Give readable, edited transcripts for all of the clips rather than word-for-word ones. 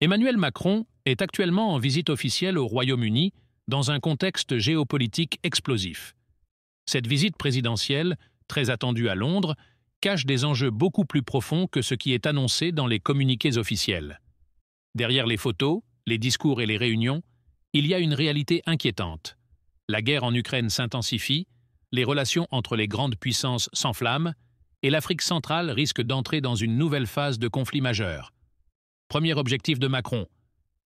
Emmanuel Macron est actuellement en visite officielle au Royaume-Uni dans un contexte géopolitique explosif. Cette visite présidentielle, très attendue à Londres, cache des enjeux beaucoup plus profonds que ce qui est annoncé dans les communiqués officiels. Derrière les photos, les discours et les réunions, il y a une réalité inquiétante. La guerre en Ukraine s'intensifie, les relations entre les grandes puissances s'enflamment et l'Afrique centrale risque d'entrer dans une nouvelle phase de conflit majeur. Premier objectif de Macron,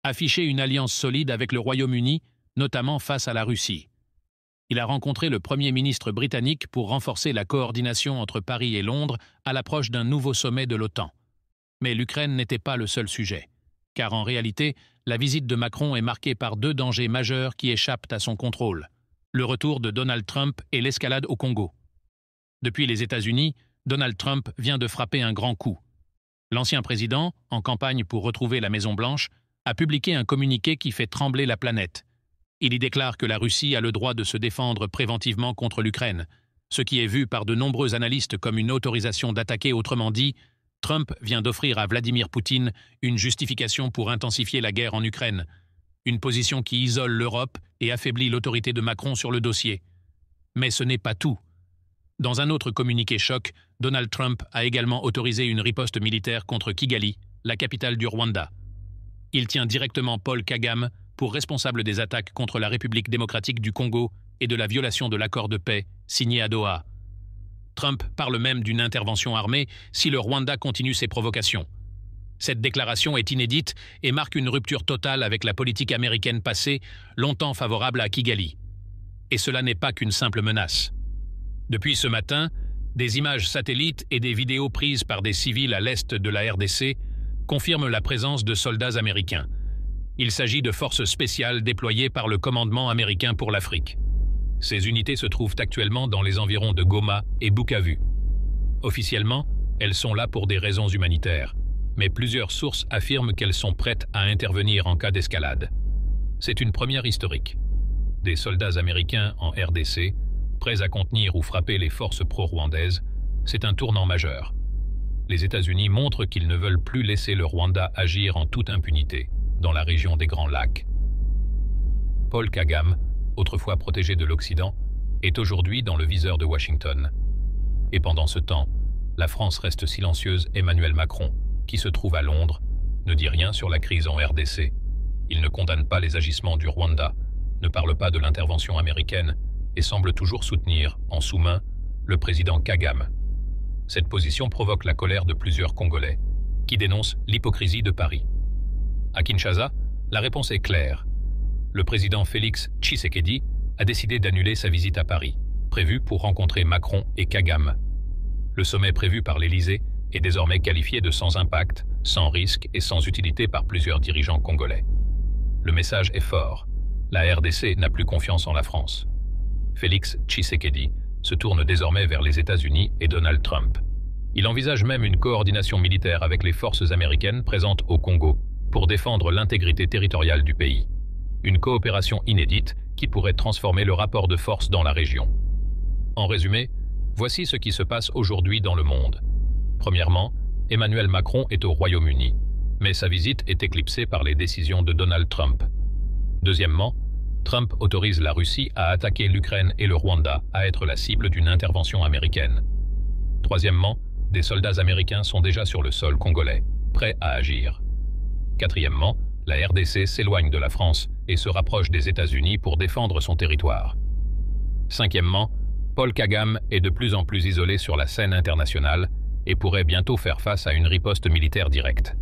afficher une alliance solide avec le Royaume-Uni, notamment face à la Russie. Il a rencontré le Premier ministre britannique pour renforcer la coordination entre Paris et Londres à l'approche d'un nouveau sommet de l'OTAN. Mais l'Ukraine n'était pas le seul sujet, car en réalité, la visite de Macron est marquée par deux dangers majeurs qui échappent à son contrôle: le retour de Donald Trump et l'escalade au Congo. Depuis les États-Unis, Donald Trump vient de frapper un grand coup. L'ancien président, en campagne pour retrouver la Maison-Blanche, a publié un communiqué qui fait trembler la planète. Il y déclare que la Russie a le droit de se défendre préventivement contre l'Ukraine, ce qui est vu par de nombreux analystes comme une autorisation d'attaquer. Autrement dit, Trump vient d'offrir à Vladimir Poutine une justification pour intensifier la guerre en Ukraine, une position qui isole l'Europe et affaiblit l'autorité de Macron sur le dossier. Mais ce n'est pas tout. Dans un autre communiqué choc, Donald Trump a également autorisé une riposte militaire contre Kigali, la capitale du Rwanda. Il tient directement Paul Kagame pour responsable des attaques contre la République démocratique du Congo et de la violation de l'accord de paix signé à Doha. Trump parle même d'une intervention armée si le Rwanda continue ses provocations. Cette déclaration est inédite et marque une rupture totale avec la politique américaine passée, longtemps favorable à Kigali. Et cela n'est pas qu'une simple menace. Depuis ce matin, des images satellites et des vidéos prises par des civils à l'est de la RDC confirment la présence de soldats américains. Il s'agit de forces spéciales déployées par le commandement américain pour l'Afrique. Ces unités se trouvent actuellement dans les environs de Goma et Bukavu. Officiellement, elles sont là pour des raisons humanitaires, mais plusieurs sources affirment qu'elles sont prêtes à intervenir en cas d'escalade. C'est une première historique. Des soldats américains en RDC, prêts à contenir ou frapper les forces pro-rwandaises, c'est un tournant majeur. Les États-Unis montrent qu'ils ne veulent plus laisser le Rwanda agir en toute impunité dans la région des Grands Lacs. Paul Kagame, autrefois protégé de l'Occident, est aujourd'hui dans le viseur de Washington. Et pendant ce temps, la France reste silencieuse. Emmanuel Macron, qui se trouve à Londres, ne dit rien sur la crise en RDC. Il ne condamne pas les agissements du Rwanda, ne parle pas de l'intervention américaine et semble toujours soutenir, en sous-main, le président Kagame. Cette position provoque la colère de plusieurs Congolais, qui dénoncent l'hypocrisie de Paris. À Kinshasa, la réponse est claire. Le président Félix Tshisekedi a décidé d'annuler sa visite à Paris, prévue pour rencontrer Macron et Kagame. Le sommet prévu par l'Élysée est désormais qualifié de sans impact, sans risque et sans utilité par plusieurs dirigeants congolais. Le message est fort. La RDC n'a plus confiance en la France. Félix Tshisekedi se tourne désormais vers les États-Unis et Donald Trump. Il envisage même une coordination militaire avec les forces américaines présentes au Congo pour défendre l'intégrité territoriale du pays. Une coopération inédite qui pourrait transformer le rapport de force dans la région. En résumé, voici ce qui se passe aujourd'hui dans le monde. Premièrement, Emmanuel Macron est au Royaume-Uni, mais sa visite est éclipsée par les décisions de Donald Trump. Deuxièmement, Trump autorise la Russie à attaquer l'Ukraine et le Rwanda à être la cible d'une intervention américaine. Troisièmement, des soldats américains sont déjà sur le sol congolais, prêts à agir. Quatrièmement, la RDC s'éloigne de la France et se rapproche des États-Unis pour défendre son territoire. Cinquièmement, Paul Kagame est de plus en plus isolé sur la scène internationale et pourrait bientôt faire face à une riposte militaire directe.